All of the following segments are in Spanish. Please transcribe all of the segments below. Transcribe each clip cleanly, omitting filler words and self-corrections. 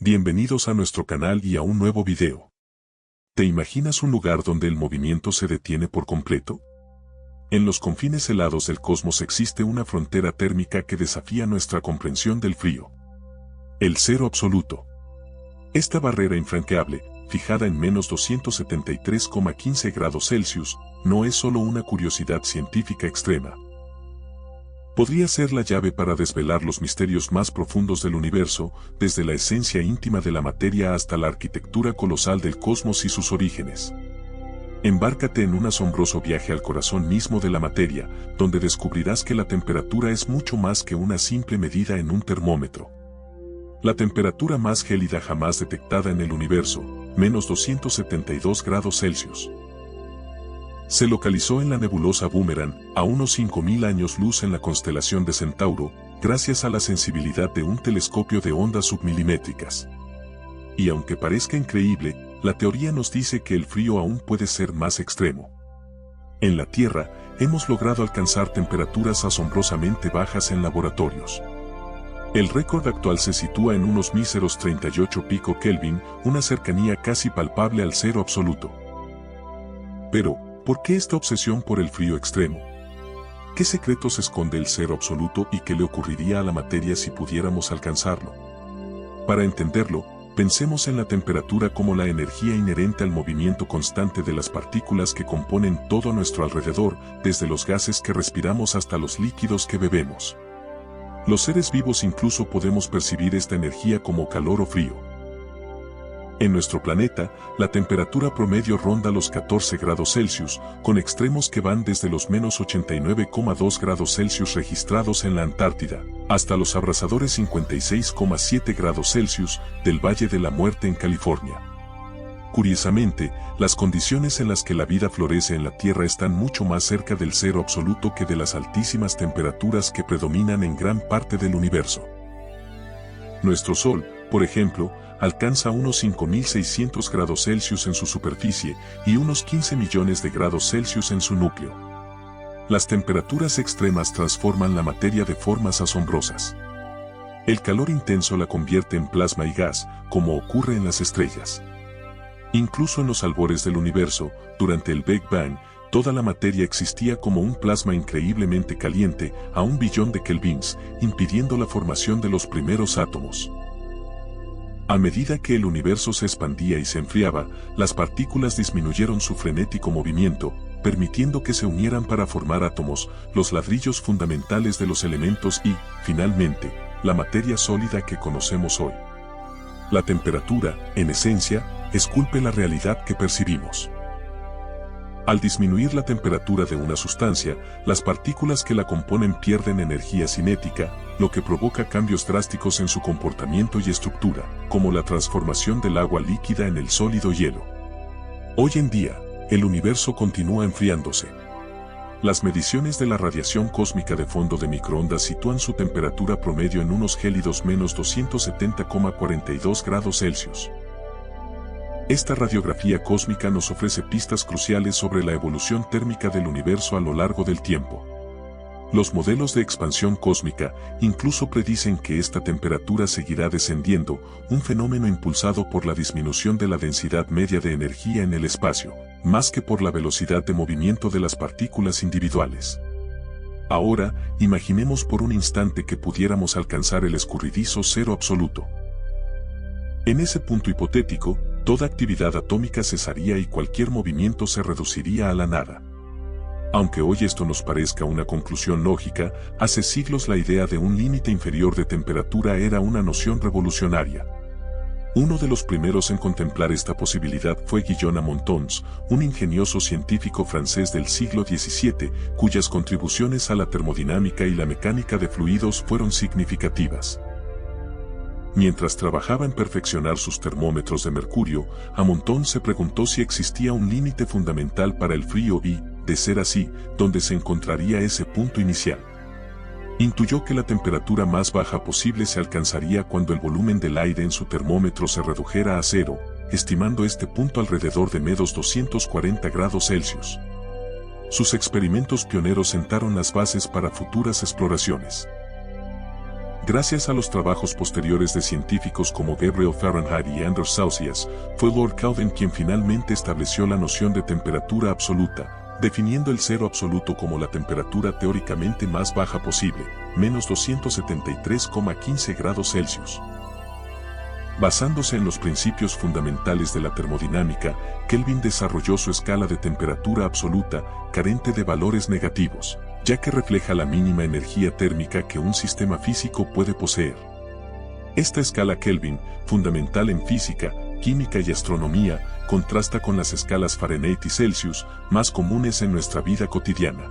Bienvenidos a nuestro canal y a un nuevo video. ¿Te imaginas un lugar donde el movimiento se detiene por completo? En los confines helados del cosmos existe una frontera térmica que desafía nuestra comprensión del frío. El cero absoluto. Esta barrera infranqueable, fijada en menos 273,15 grados Celsius, no es solo una curiosidad científica extrema. Podría ser la llave para desvelar los misterios más profundos del universo, desde la esencia íntima de la materia hasta la arquitectura colosal del cosmos y sus orígenes. Embárcate en un asombroso viaje al corazón mismo de la materia, donde descubrirás que la temperatura es mucho más que una simple medida en un termómetro. La temperatura más gélida jamás detectada en el universo, menos 272 grados Celsius. Se localizó en la nebulosa Boomerang, a unos 5000 años luz en la constelación de Centauro, gracias a la sensibilidad de un telescopio de ondas submilimétricas. Y aunque parezca increíble, la teoría nos dice que el frío aún puede ser más extremo. En la Tierra, hemos logrado alcanzar temperaturas asombrosamente bajas en laboratorios. El récord actual se sitúa en unos míseros 38 pico Kelvin, una cercanía casi palpable al cero absoluto. Pero, ¿por qué esta obsesión por el frío extremo? ¿Qué secretos esconde el cero absoluto y qué le ocurriría a la materia si pudiéramos alcanzarlo? Para entenderlo, pensemos en la temperatura como la energía inherente al movimiento constante de las partículas que componen todo a nuestro alrededor, desde los gases que respiramos hasta los líquidos que bebemos. Los seres vivos incluso podemos percibir esta energía como calor o frío. En nuestro planeta, la temperatura promedio ronda los 14 grados Celsius, con extremos que van desde los menos 89,2 grados Celsius registrados en la Antártida, hasta los abrasadores 56,7 grados Celsius del Valle de la Muerte en California. Curiosamente, las condiciones en las que la vida florece en la Tierra están mucho más cerca del cero absoluto que de las altísimas temperaturas que predominan en gran parte del universo. Nuestro Sol, por ejemplo, alcanza unos 5600 grados Celsius en su superficie y unos 15 millones de grados Celsius en su núcleo. Las temperaturas extremas transforman la materia de formas asombrosas. El calor intenso la convierte en plasma y gas, como ocurre en las estrellas. Incluso en los albores del universo, durante el Big Bang, toda la materia existía como un plasma increíblemente caliente, a 1 billón de kelvins, impidiendo la formación de los primeros átomos. A medida que el universo se expandía y se enfriaba, las partículas disminuyeron su frenético movimiento, permitiendo que se unieran para formar átomos, los ladrillos fundamentales de los elementos y, finalmente, la materia sólida que conocemos hoy. La temperatura, en esencia, esculpe la realidad que percibimos. Al disminuir la temperatura de una sustancia, las partículas que la componen pierden energía cinética, lo que provoca cambios drásticos en su comportamiento y estructura, como la transformación del agua líquida en el sólido hielo. Hoy en día, el universo continúa enfriándose. Las mediciones de la radiación cósmica de fondo de microondas sitúan su temperatura promedio en unos gélidos menos 270,42 grados Celsius. Esta radiografía cósmica nos ofrece pistas cruciales sobre la evolución térmica del universo a lo largo del tiempo. Los modelos de expansión cósmica incluso predicen que esta temperatura seguirá descendiendo, un fenómeno impulsado por la disminución de la densidad media de energía en el espacio, más que por la velocidad de movimiento de las partículas individuales. Ahora, imaginemos por un instante que pudiéramos alcanzar el escurridizo cero absoluto. En ese punto hipotético, toda actividad atómica cesaría y cualquier movimiento se reduciría a la nada. Aunque hoy esto nos parezca una conclusión lógica, hace siglos la idea de un límite inferior de temperatura era una noción revolucionaria. Uno de los primeros en contemplar esta posibilidad fue Guillaume Amontons, un ingenioso científico francés del siglo XVII, cuyas contribuciones a la termodinámica y la mecánica de fluidos fueron significativas. Mientras trabajaba en perfeccionar sus termómetros de mercurio, Amontons se preguntó si existía un límite fundamental para el frío y, de ser así, ¿dónde se encontraría ese punto inicial? Intuyó que la temperatura más baja posible se alcanzaría cuando el volumen del aire en su termómetro se redujera a cero, estimando este punto alrededor de menos 240 grados Celsius. Sus experimentos pioneros sentaron las bases para futuras exploraciones. Gracias a los trabajos posteriores de científicos como Gabriel Fahrenheit y Anders Celsius, fue Lord Kelvin quien finalmente estableció la noción de temperatura absoluta, definiendo el cero absoluto como la temperatura teóricamente más baja posible, menos 273,15 grados Celsius. Basándose en los principios fundamentales de la termodinámica, Kelvin desarrolló su escala de temperatura absoluta, carente de valores negativos, ya que refleja la mínima energía térmica que un sistema físico puede poseer. Esta escala Kelvin, fundamental en física, química y astronomía, contrasta con las escalas Fahrenheit y Celsius, más comunes en nuestra vida cotidiana.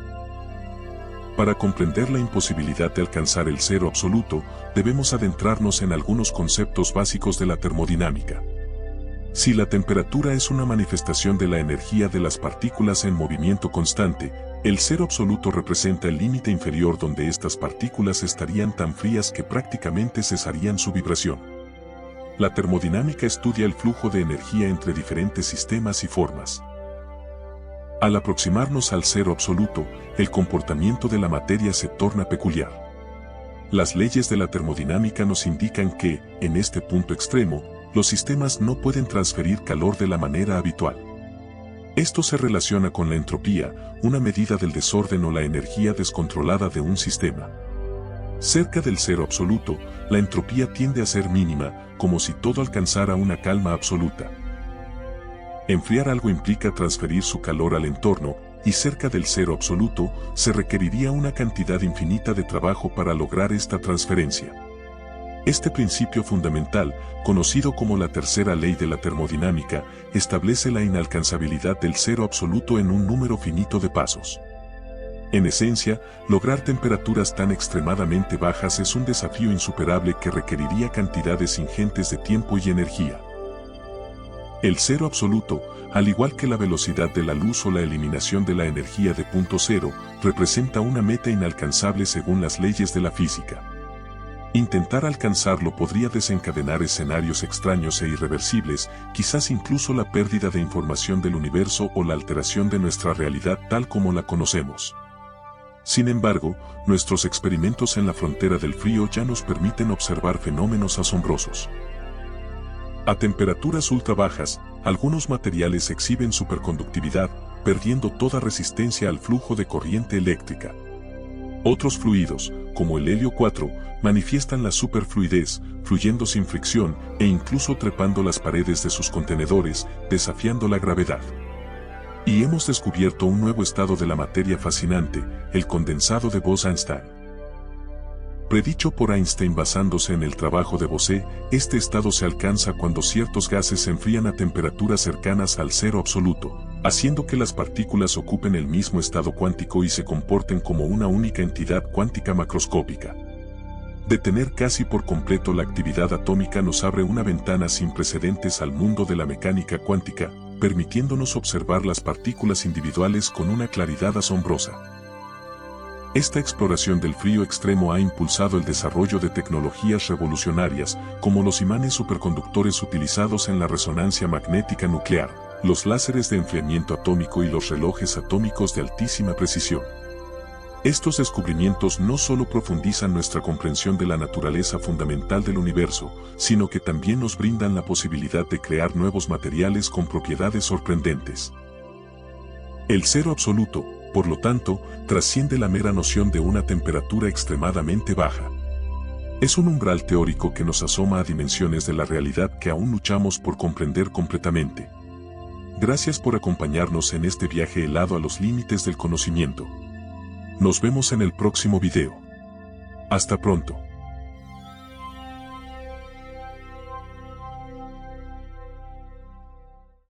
Para comprender la imposibilidad de alcanzar el cero absoluto, debemos adentrarnos en algunos conceptos básicos de la termodinámica. Si la temperatura es una manifestación de la energía de las partículas en movimiento constante, el cero absoluto representa el límite inferior donde estas partículas estarían tan frías que prácticamente cesarían su vibración. La termodinámica estudia el flujo de energía entre diferentes sistemas y formas. Al aproximarnos al cero absoluto, el comportamiento de la materia se torna peculiar. Las leyes de la termodinámica nos indican que, en este punto extremo, los sistemas no pueden transferir calor de la manera habitual. Esto se relaciona con la entropía, una medida del desorden o la energía descontrolada de un sistema. Cerca del cero absoluto, la entropía tiende a ser mínima, como si todo alcanzara una calma absoluta. Enfriar algo implica transferir su calor al entorno, y cerca del cero absoluto, se requeriría una cantidad infinita de trabajo para lograr esta transferencia. Este principio fundamental, conocido como la tercera ley de la termodinámica, establece la inalcanzabilidad del cero absoluto en un número finito de pasos. En esencia, lograr temperaturas tan extremadamente bajas es un desafío insuperable que requeriría cantidades ingentes de tiempo y energía. El cero absoluto, al igual que la velocidad de la luz o la eliminación de la energía de punto cero, representa una meta inalcanzable según las leyes de la física. Intentar alcanzarlo podría desencadenar escenarios extraños e irreversibles, quizás incluso la pérdida de información del universo o la alteración de nuestra realidad tal como la conocemos. Sin embargo, nuestros experimentos en la frontera del frío ya nos permiten observar fenómenos asombrosos. A temperaturas ultra bajas, algunos materiales exhiben superconductividad, perdiendo toda resistencia al flujo de corriente eléctrica. Otros fluidos, como el helio 4, manifiestan la superfluidez, fluyendo sin fricción e incluso trepando las paredes de sus contenedores, desafiando la gravedad. Y hemos descubierto un nuevo estado de la materia fascinante, el condensado de Bose-Einstein. Predicho por Einstein basándose en el trabajo de Bose, este estado se alcanza cuando ciertos gases se enfrían a temperaturas cercanas al cero absoluto, haciendo que las partículas ocupen el mismo estado cuántico y se comporten como una única entidad cuántica macroscópica. Detener casi por completo la actividad atómica nos abre una ventana sin precedentes al mundo de la mecánica cuántica, permitiéndonos observar las partículas individuales con una claridad asombrosa. Esta exploración del frío extremo ha impulsado el desarrollo de tecnologías revolucionarias, como los imanes superconductores utilizados en la resonancia magnética nuclear, los láseres de enfriamiento atómico y los relojes atómicos de altísima precisión. Estos descubrimientos no solo profundizan nuestra comprensión de la naturaleza fundamental del universo, sino que también nos brindan la posibilidad de crear nuevos materiales con propiedades sorprendentes. El cero absoluto, por lo tanto, trasciende la mera noción de una temperatura extremadamente baja. Es un umbral teórico que nos asoma a dimensiones de la realidad que aún luchamos por comprender completamente. Gracias por acompañarnos en este viaje helado a los límites del conocimiento. Nos vemos en el próximo video. Hasta pronto.